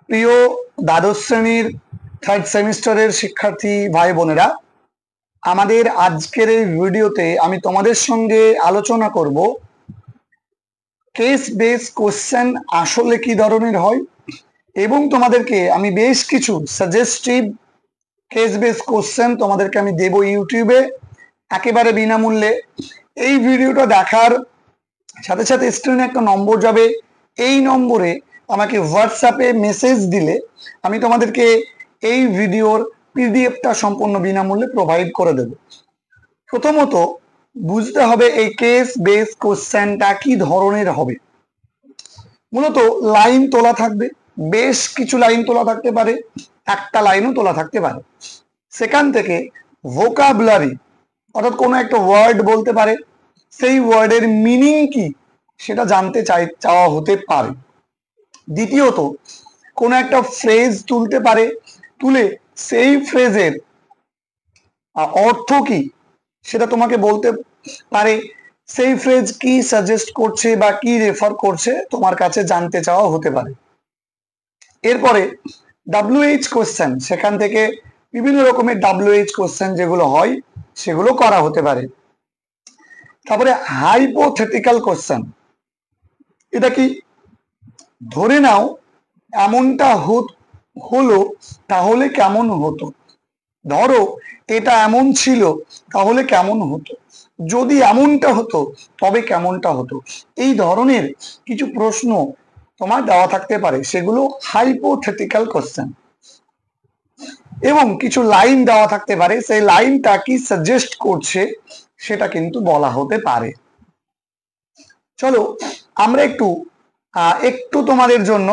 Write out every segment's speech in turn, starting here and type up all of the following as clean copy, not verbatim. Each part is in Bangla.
প্রিয় দ্বাদশ শ্রেণীর থার্ড সেমিস্টারের শিক্ষার্থী ভাই বোনেরা, আমাদের আজকের এই ভিডিওতে আমি তোমাদের সঙ্গে আলোচনা করব কেস বেস কোশ্চেন আসলে কি ধরনের হয় এবং তোমাদেরকে আমি বেশ কিছু সাজেস্টিভ কেস বেস কোশ্চেন তোমাদেরকে আমি দেব ইউটিউবে একেবারে বিনামূল্যে। এই ভিডিওটা দেখার সাথে সাথে স্ক্রিনে একটা নম্বর যাবে, এই নম্বরে আমাকে হোয়াটসঅ্যাপে মেসেজ দিলে আমি তোমাদেরকে এই ভিডিওর পিডিএফটা সম্পূর্ণ বিনামূল্যে প্রোভাইড করে দেব। প্রথমত বুঝতে হবে এই কেস বেস কোশ্চেনটা কি ধরনের হবে। মূলত লাইন তোলা থাকবে, বেশ কিছু লাইন তোলা থাকতে পারে, একটা লাইনও তোলা থাকতে পারে। সেখান থেকে ভোকাবুলারি অর্থাৎ কোনো একটা ওয়ার্ড বলতে পারে, সেই ওয়ার্ডের মিনিং কি সেটা জানতে চাওয়া হতে পারে। দ্বিতীয়ত কোনো একটা ফ্রেজ তুলতে পারে, তুলে সেই ফ্রেজের অর্থ কি সেটা তোমাকে বলতে পারে, সেই ফ্রেজ কি সাজেস্ট করছে বা কি রেফার করছে তোমার কাছে জানতে চাওয়া হতে পারে। এরপরে WH কোশ্চেন, সেখান থেকে বিভিন্ন রকমের WH কোশ্চেন যেগুলো হয় সেগুলো করা হতে পারে। তারপরে হাইপোথেটিক্যাল কোশ্চেন, এটা কি, ধরে নাও এমনটা হলো তাহলে কেমন হতো, ধরো এটা এমন ছিল তাহলে কেমন হতো, যদি এমনটা হতো তবে কেমনটা হতো, এই ধরনের কিছু প্রশ্ন তোমার দেওয়া থাকতে পারে, সেগুলো হাইপোথেটিক্যাল কোশ্চেন। এবং কিছু লাইন দেওয়া থাকতে পারে, সেই লাইনটা কি সাজেস্ট করছে সেটা কিন্তু বলা হতে পারে। চলো আমরা একটু তোমাদের জন্য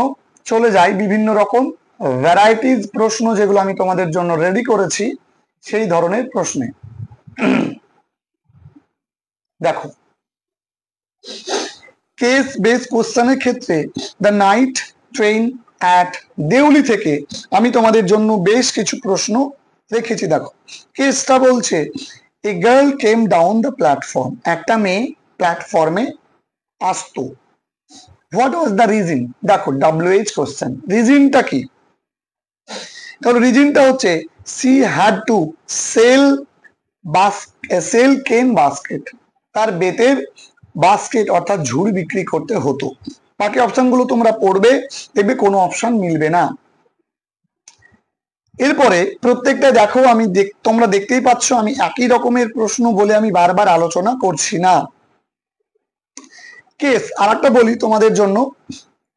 চলে যাই বিভিন্ন রকম ভ্যারাইটিজ প্রশ্ন যেগুলো আমি তোমাদের জন্য রেডি করেছি সেই ধরনের প্রশ্নে। দেখো, কেস বেস কোশ্চেনের ক্ষেত্রে the night train at Deoli থেকে আমি তোমাদের জন্য বেশ কিছু প্রশ্ন রেখেছি। দেখো, কেসটা বলছে a girl came down the platform, একটা মেয়ে প্ল্যাটফর্মে আসতো। What was the reason? দেখো WH কোশ্চেন, রিজনটা কি? তাহলে রিজনটা হচ্ছে সি হ্যাড টু সেল কেন বাস্কেট, তার বেতের বাস্কেট অর্থাৎ ঝুড়ি বিক্রি করতে হতো। বাকি অপশনগুলো তোমরা পড়বে, দেখবে কোনো অপশন মিলবে না। এরপরে প্রত্যেকটা দেখো, তোমরা দেখতেই পাচ্ছ আমি একই রকমের প্রশ্ন বলে আমি বারবার আলোচনা করছি না। কেস আর একটা বলি তোমাদের জন্য,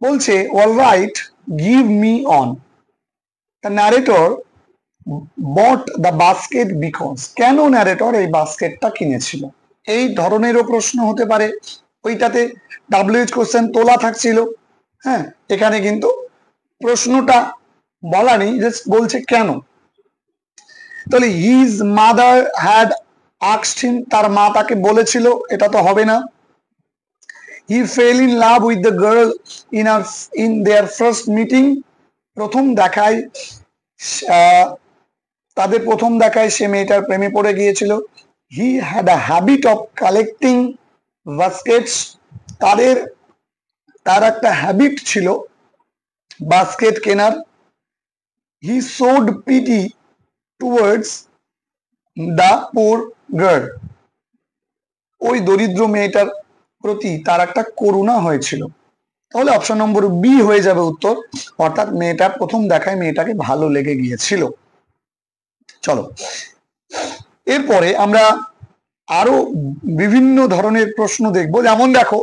বলছে all write give me on, the narrator bot the basket because, কেন ন্যারেটর এই বাস্কেটটা কিনেছিল, এই ধরনেরও প্রশ্ন হতে পারে। ওইটাতে WH কোশ্চেন তোলা থাকছিল, হ্যাঁ, এখানে কিন্তু প্রশ্নটা বলা নেই, জাস্ট বলছে কেন। তাহলে his mother had asked him, তার মা তাকে বলেছিল, এটা তো হবে না। He fell in love with the girl in their first meeting, প্রথম দেখায় তাদের প্রথম দেখায় সে মেয়েটার প্রেমে পড়ে গিয়েছিল। He had a habit of collecting baskets, তার একটা হ্যাবিট ছিল বাস্কেট কেনার। He showed pity towards the poor girl, ওই দরিদ্র মেয়েটার প্রতি তার একটা করুণা হয়েছিল। তাহলে অপশন নম্বর বি হয়ে যাবে উত্তর, অর্থাৎ মেয়েটার প্রথম দেখায় মেয়েটাকে ভালো লেগে গিয়েছিল। চলো এরপরে আমরা আরো বিভিন্ন ধরনের প্রশ্ন দেখব। যেমন দেখো,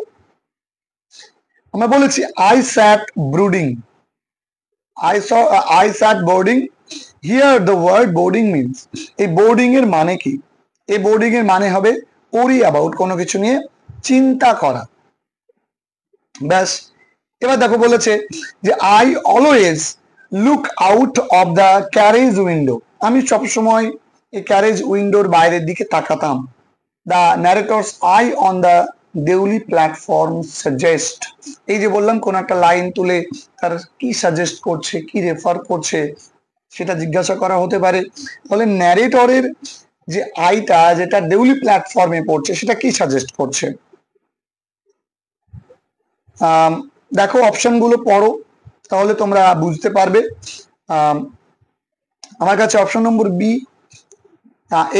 আমরা বলেছি I sat brooding, I sat boarding. Here the word boarding means, এই বোর্ডিং এর মানে কি? এই বোর্ডিং এর মানে হবে ওরি অ্যাবাউট, কোনো কিছু নিয়ে চিন্তা করা। ব্যাস। এবার দেখো বলেছে যে I always look out of the carriage window, আমি সবসময় এই ক্যারেজ উইন্ডোর বাইরের দিকে তাকাতাম। The narrator's eye on the Deoli platform suggest, এই যে বললাম কোন একটা লাইন তুলে তার কি সাজেস্ট করছে, কি রেফার করছে সেটা জিজ্ঞাসা করা হতে পারে। তাহলে ন্যারেটরের যে আইটা যেটা দেউলি প্ল্যাটফর্মে পড়ছে সেটা কি সাজেস্ট করছে। দেখো অপশন গুলো পড়ো, তাহলে তোমরা বুঝতে পারবে। আমার কাছে option number B,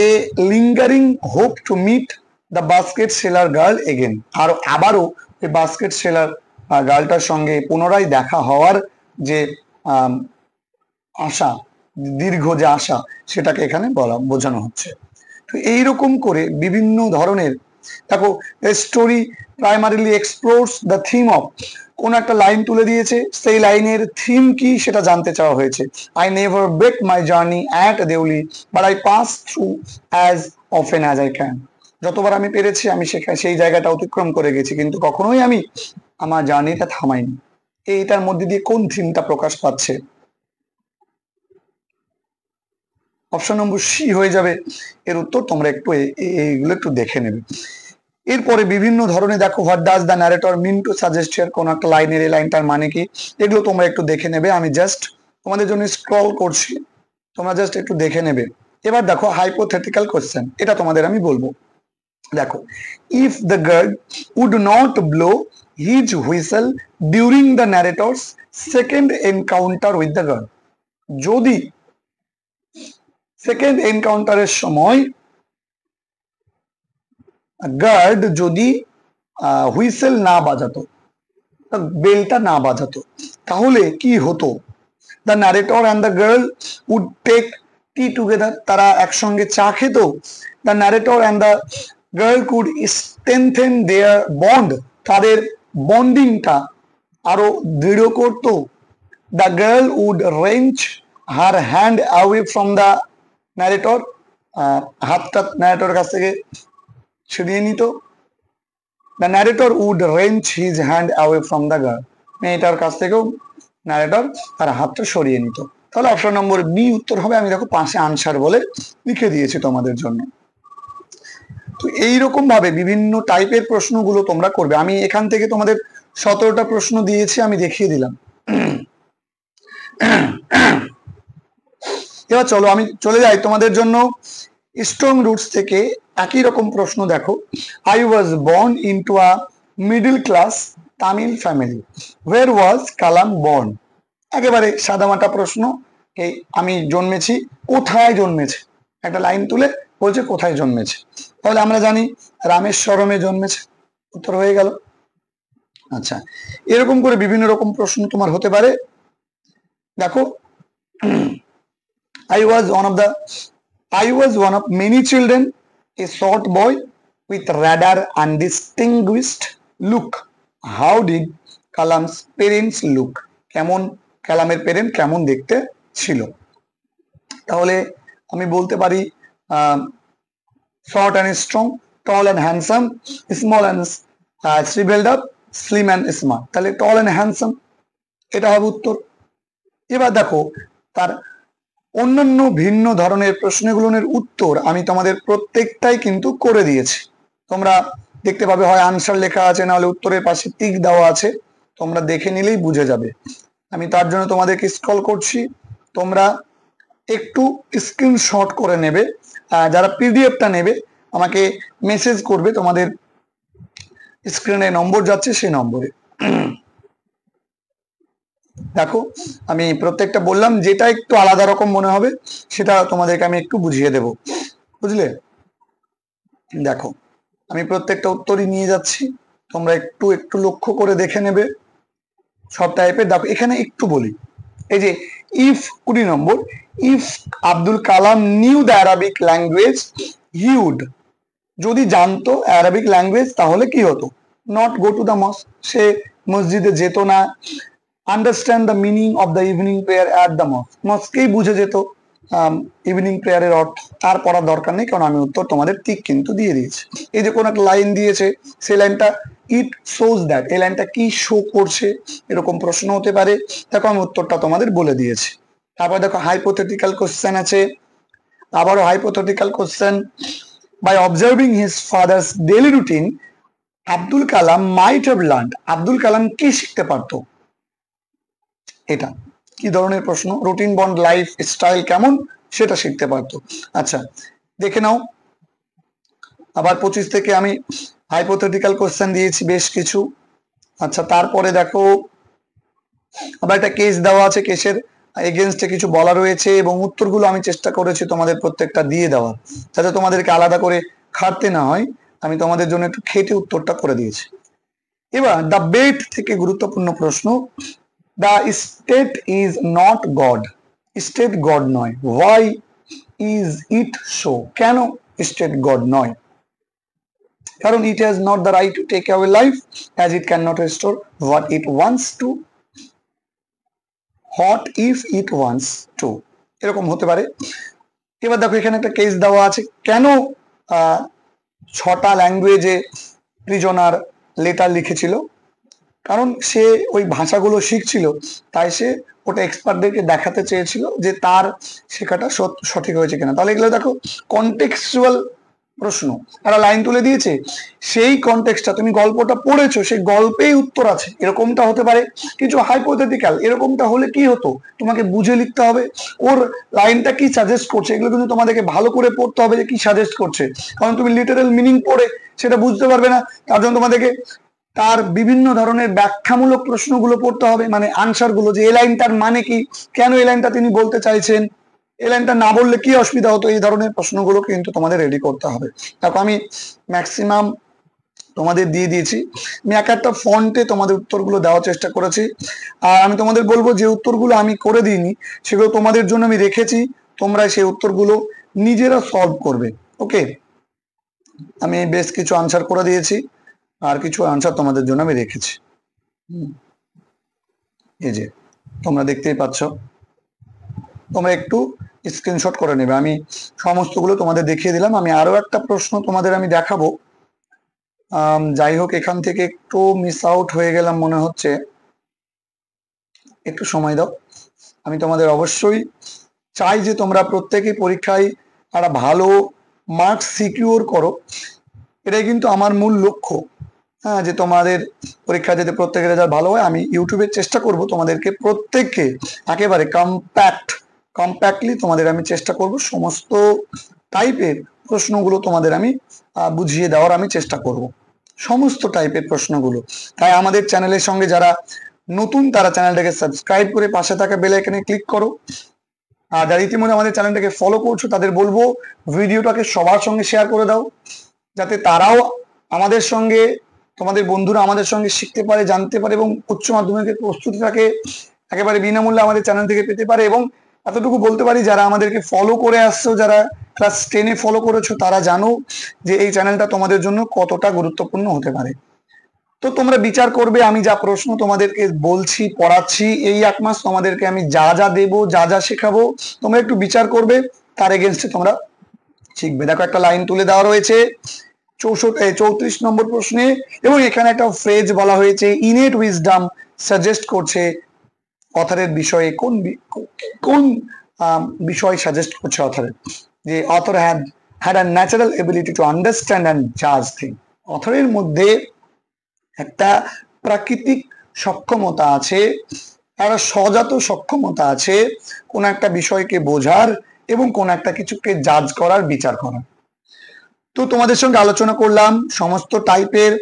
a lingering hope to meet the basket seller girl again, আর আবারও এই বাস্কেট সেলার গার্লটার সঙ্গে পুনরায় দেখা হওয়ার যে আশা, দীর্ঘ যে আশা, সেটাকে এখানে বোঝানো হচ্ছে। তো এইরকম করে বিভিন্ন ধরনের, দেখো story primarily explores the theme of, কোন একটা লাইন তুলে দিয়েছে, সেই লাইনের থিম কি সেটা জানতে চাওয়া হয়েছে। I never break my journey at Deoli but I pass through as often as I can, যতবার আমি পেরেছি আমি সেখানে সেই জায়গাটা অতিক্রম করে গেছি, কিন্তু কখনোই আমি আমার জার্নিটা থামাইনি। এইটার মধ্যে দিয়ে কোন থিমটা প্রকাশ পাচ্ছে? অপশন নম্বর সি হয়ে যাবে এর উত্তর। তোমরা একটু এইগুলো একটু দেখে নেবে। এরপরে বিভিন্ন ধরনের দেখো, what does the narrator mean to suggest here, কোন একটা লাইনের এই লাইনটার মানে কি, এগুলো তোমরা একটু দেখে নেবে। আমি জাস্ট তোমাদের জন্য স্ক্রল করছি, তোমরা জাস্ট একটু দেখে নেবে। এবার দেখো হাইপোথেটিক্যাল কোশ্চেন, এটা তোমাদের আমি বলবো। দেখো, if the girl would not blow his whistle during the narrator's second encounter with the girl, যদি সেকেন্ড এনকাউন্টারের সময় গার্ড যদি হুইসেল না বাজাতো, বেলটা না বাজাতো, তাহলে কি হতো? The narrator and the girl would take tea together, তারা একসঙ্গে চা খেত। The narrator and the girl could strengthen their bond, তাদের বন্ডিংটা আরো দৃঢ় করতো। The girl would wrench her hand away from the narrator, হাতটা ন্যারেটরের কাছ থেকে ছিনিয়ে নিত। The narrator would wrench his hand away from the girl, মেয়েটার কাছ থেকেও ন্যারেটর তার হাতটা সরিয়ে নিত। তাহলে অপশন নম্বর বি উত্তর হবে। আমি দেখো পাশে আনসার বলে লিখে দিয়েছি তোমাদের জন্য। তো এইরকম ভাবে বিভিন্ন টাইপের প্রশ্নগুলো তোমরা করবে। আমি এখান থেকে তোমাদের 17টা প্রশ্ন দিয়েছি, আমি দেখিয়ে দিলাম। এবার চলো আমি চলে যাই তোমাদের জন্য স্ট্রং রুটস থেকে একই রকম প্রশ্ন। দেখো, I was born into a middle class Tamil family, where was Kalam born? একেবারে সাদামাটা প্রশ্ন। এই আমি জন্মেছি, কোথায় জন্মেছে, একটা লাইন তুলে বলছে কোথায় জন্মেছে। তাহলে আমরা জানি রামেশ্বরমে জন্মেছে, উত্তর হয়ে গেল। আচ্ছা, এরকম করে বিভিন্ন রকম প্রশ্ন তোমার হতে পারে। দেখো, I was one of many children, a short boy with rather undistinguished look. How did Kalam's parents look? কেমন কালামের প্যারেন্ট কেমন দেখতে ছিল? তাহলে আমি বলতে পারি short and strong, tall and handsome, small and shriveled up, slim and smart. তাহলে tall and handsome এটা হবে উত্তর। এবার দেখো তার অন্যান্য ভিন্ন ধরনের প্রশ্নগুলোর উত্তর আমি তোমাদের প্রত্যেকটাই কিন্তু করে দিয়েছি। তোমরা দেখতে পাবে, হয় আনসার লেখা আছে, না হলে উত্তরের পাশে টিক দেওয়া আছে, তোমরা দেখে নিলেই বুঝে যাবে। আমি তার জন্য তোমাদেরকে স্ক্রল করছি, তোমরা একটু স্ক্রিনশট করে নেবে। যারা পিডিএফটা নেবে আমাকে মেসেজ করবে, তোমাদের স্ক্রিনে নম্বর যাচ্ছে সেই নম্বরে। দেখো, আমি প্রত্যেকটা বললাম, যেটা একটু আলাদা রকম মনে হবে সেটা তোমাদেরকে আমি একটু বুঝিয়ে দেব, বুঝলে? দেখো, আমি প্রত্যেকটা উত্তরই নিয়ে যাচ্ছি, তোমরা একটু একটু লক্ষ্য করে দেখে নেবে সব টাইপের। দেখো এখানে একটু বলি, এই যে if 20 number, if Abdul Kalam knew the Arabic language he would, যদি জানতো অ্যারাবিক ল্যাঙ্গুয়েজ তাহলে কি হতো? Not go to the mosque, সে মসজিদে যেত না। Understand the meaning of the evening prayer at the mosque, মস্কেই বুঝে যেত ইভিনিং প্রেয়ারের অর্থ। আর পড়ার দরকার নেই, কারণ আমি উত্তর তোমাদের ঠিক কিন্তু দিয়ে দিয়েছি। এই যে কোন একটা লাইন দিয়েছে, সেই লাইনটা ইট শোজ দ্যাট, এই লাইনটা কি শো করছে, এরকম প্রশ্ন হতে পারে। দেখো আমি উত্তরটা তোমাদের বলে দিয়েছি। তারপর দেখো হাইপোথেটিক্যাল কোশ্চেন আছে, আবারও hypothetical question. By observing his father's daily routine Abdul Kalam might have learned, Abdul Kalam কি শিখতে পারতো? এটা কি ধরনের প্রশ্ন? রুটিন বন্ড লাইফ স্টাইল কেমন সেটা শিখতে পারতো। আচ্ছা, দেখে নাও। আবার 25 থেকে আমি হাইপোথেটিক্যাল কোশ্চেন দিয়েছি বেশ কিছু। আচ্ছা, তারপরে দেখো আবার একটা কেস দেওয়া আছে, কেসের এগেনস্টে কিছু বলা রয়েছে এবং উত্তরগুলো আমি চেষ্টা করেছি তোমাদের প্রত্যেকটা দিয়ে দেওয়ার, যাতে তোমাদেরকে আলাদা করে খাটতে না হয়। আমি তোমাদের জন্য একটু খেটে উত্তরটা করে দিয়েছি। এবার দ্য বেট থেকে গুরুত্বপূর্ণ প্রশ্ন, the state is not god, state god নয়, ওয়াই ইজ ইট সো, কেন স্টেট গড নয়? কারণ it has not the right to take away life as it can not restore what it wants to, what if it wants to, এরকম হতে পারে। এবার দেখো এখানে একটা কেস দেওয়া আছে, কেন 6টা ল্যাঙ্গুয়েজে প্রিজনার লেটার লিখেছিল? কারণ সে ওই ভাষাগুলো শিখছিল, তাই সে ওটা এক্সপার্টদেরকে দেখাতে চেয়েছিল যে তার শেখাটা সঠিক হয়েছে কিনা। তাহলে এগুলো দেখো কন্টেক্সচুয়াল প্রশ্ন, একটা লাইন তুলে দিয়েছে, সেই কনটেক্সটটা তুমি গল্পটা পড়েছো, সেই গল্পেই উত্তর আছে, এরকমটা হতে পারে। কিছু হাইপোথেটিক্যাল, এরকমটা হলে কি হতো, তোমাকে বুঝে লিখতে হবে ওর লাইনটা কি সাজেস্ট করছে, এগুলো কিন্তু তোমাদেরকে ভালো করে পড়তে হবে যে কি সাজেস্ট করছে। কারণ তুমি লিটারাল মিনিং পড়ে সেটা বুঝতে পারবে না, তার জন্য তোমাদেরকে তার বিভিন্ন ধরনের ব্যাখ্যামূলক প্রশ্নগুলো পড়তে হবে, মানে আনসার গুলো, যে এই লাইনটার মানে কি, কেন এই লাইনটা তিনি বলতে চাইছেন, এই লাইনটা না বললে কি অসুবিধা হতো, এই ধরনের প্রশ্নগুলো কিন্তু তোমাদের রেডি করতে হবে। দেখো আমি ম্যাক্সিমাম তোমাদের দিয়ে দিয়েছি, আমি এক একটা ফন্টে তোমাদের উত্তরগুলো দেওয়ার চেষ্টা করেছি। আর আমি তোমাদের বলবো যে উত্তরগুলো আমি করে দিইনি, সেগুলো তোমাদের জন্য আমি রেখেছি, তোমরা সেই উত্তরগুলো নিজেরা সলভ করবে। ওকে, আমি বেশ কিছু আনসার করে দিয়েছি, আর কিছু আনসার তোমাদের জন্য আমি রেখেছি। এই যে তোমরা দেখতেই পাচ্ছ, তোমরা একটু স্ক্রিনশট করে নেবে, আমি সমস্তগুলো তোমাদের দেখিয়ে দিলাম। আমি আরো একটা প্রশ্ন তোমাদের আমি দেখাবো, যাই হোক এখান থেকে একটু মিস আউট হয়ে গেলাম মনে হচ্ছে, একটু সময় দাও। আমি তোমাদের অবশ্যই চাই যে তোমরা প্রত্যেকেই পরীক্ষায় একটা ভালো মার্কস সিকিউর করো, এটাই কিন্তু আমার মূল লক্ষ্য। হ্যাঁ, যে তোমাদের পরীক্ষা যাতে প্রত্যেকের রেজাল্ট ভালো হয়। আমি ইউটিউবে চেষ্টা করব তোমাদেরকে প্রত্যেককে একেবারে কম্প্যাক্টলি তোমাদের আমি চেষ্টা করব সমস্ত টাইপের প্রশ্নগুলো তোমাদের আমি বুঝিয়ে দেওয়ার আমি চেষ্টা করব, সমস্ত টাইপের প্রশ্নগুলো। তাই আমাদের চ্যানেলের সঙ্গে যারা নতুন তারা চ্যানেলটাকে সাবস্ক্রাইব করে পাশে থাকা বেল আইকনে ক্লিক করো, আর যারা ইতিমধ্যে আমাদের চ্যানেলটাকে ফলো করছো তাদের বলবো ভিডিওটাকে সবার সঙ্গে শেয়ার করে দাও, যাতে তারাও আমাদের সঙ্গে, তোমাদের বন্ধুরা আমাদের সঙ্গে শিখতে পারে, জানতে পারে এবং উচ্চ মাধ্যমিকের প্রস্তুতিটাকে একেবারে বিনামূল্যে আমাদের চ্যানেল থেকে পেতে পারে। এবং এতটুকু বলতে পারি, যারা আমাদেরকে ফলো করে আসছো, যারা ক্লাস 10-এ ফলো করেছো, তারা জানো যে এই চ্যানেলটা তোমাদের জন্য কতটা গুরুত্বপূর্ণ হতে পারে। তো তোমরা বিচার করবে, আমি যা প্রশ্ন তোমাদেরকে বলছি, পড়াচ্ছি, এই 1 মাস তোমাদেরকে আমি যা যা দেবো, যা যা শেখাবো, তোমরা একটু বিচার করবে, তার এগেনস্টে তোমরা শিখবে। দেখো একটা লাইন তুলে দেওয়া রয়েছে 34 নম্বর প্রশ্নে, এবং এখানে একটা ফ্রেজ বলা হয়েছে, ইনেট উইজডম সাজেস্ট করছে অথরের বিষয়ে, কোন বিষয় সাজেস্ট করছে অথরের, যে author had a natural ability to understand and জাজ থিং। অথরের মধ্যে একটা প্রাকৃতিক সক্ষমতা আছে, একটা সজাত সক্ষমতা আছে কোন একটা বিষয়কে বোঝার এবং কোন একটা কিছুকে জাজ করার, বিচার করার। তো তোমাদের সঙ্গে আলোচনা করলাম সমস্ত টাইপের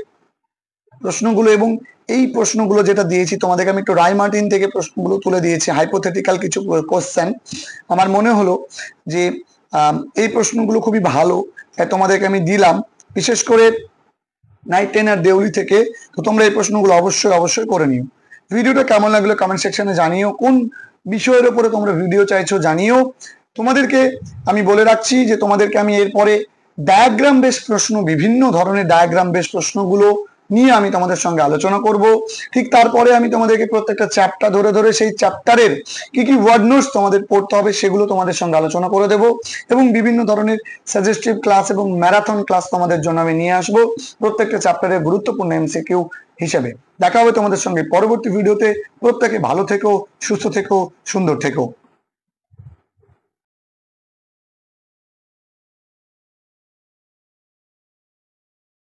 প্রশ্নগুলো, এবং এই প্রশ্নগুলো যেটা দিয়েছি তোমাদেরকে, আমি একটু রায় মার্টিন থেকে প্রশ্নগুলো তুলে দিয়েছি, হাইপোথেটিক্যাল কিছু কোশ্চেন। আমার মনে হলো যে এই প্রশ্নগুলো খুবই ভালো, তাই তোমাদেরকে আমি দিলাম, বিশেষ করে নাইট 10 আর দেউলি থেকে। তো তোমরা এই প্রশ্নগুলো অবশ্যই অবশ্যই করে নিও। ভিডিওটা কেমন লাগলো কমেন্ট সেকশনে জানিও, কোন বিষয়ের উপরে তোমরা ভিডিও চাইছো জানিও। তোমাদেরকে আমি বলে রাখছি যে তোমাদেরকে আমি এরপরে ডায়াগ্রাম বেস প্রশ্ন, বিভিন্ন ধরনের ডায়াগ্রাম বেস প্রশ্নগুলো নিয়ে আমি তোমাদের সঙ্গে আলোচনা করব। ঠিক তারপরে আমি তোমাদেরকে প্রত্যেকটা চ্যাপ্টার ধরে ধরে সেই চ্যাপ্টারের কি কি ওয়ার্ড নোটস তোমাদের পড়তে হবে সেগুলো তোমাদের সঙ্গে আলোচনা করে দেব, এবং বিভিন্ন ধরনের সাজেস্টিভ ক্লাস এবং ম্যারাথন ক্লাস তোমাদের জন্য আমি নিয়ে আসবো, প্রত্যেকটা চ্যাপ্টারের গুরুত্বপূর্ণ এমসিকিউ হিসেবে। দেখা হবে তোমাদের সঙ্গে পরবর্তী ভিডিওতে। প্রত্যেকে ভালো থেকো, সুস্থ থেকো, সুন্দর থেকো।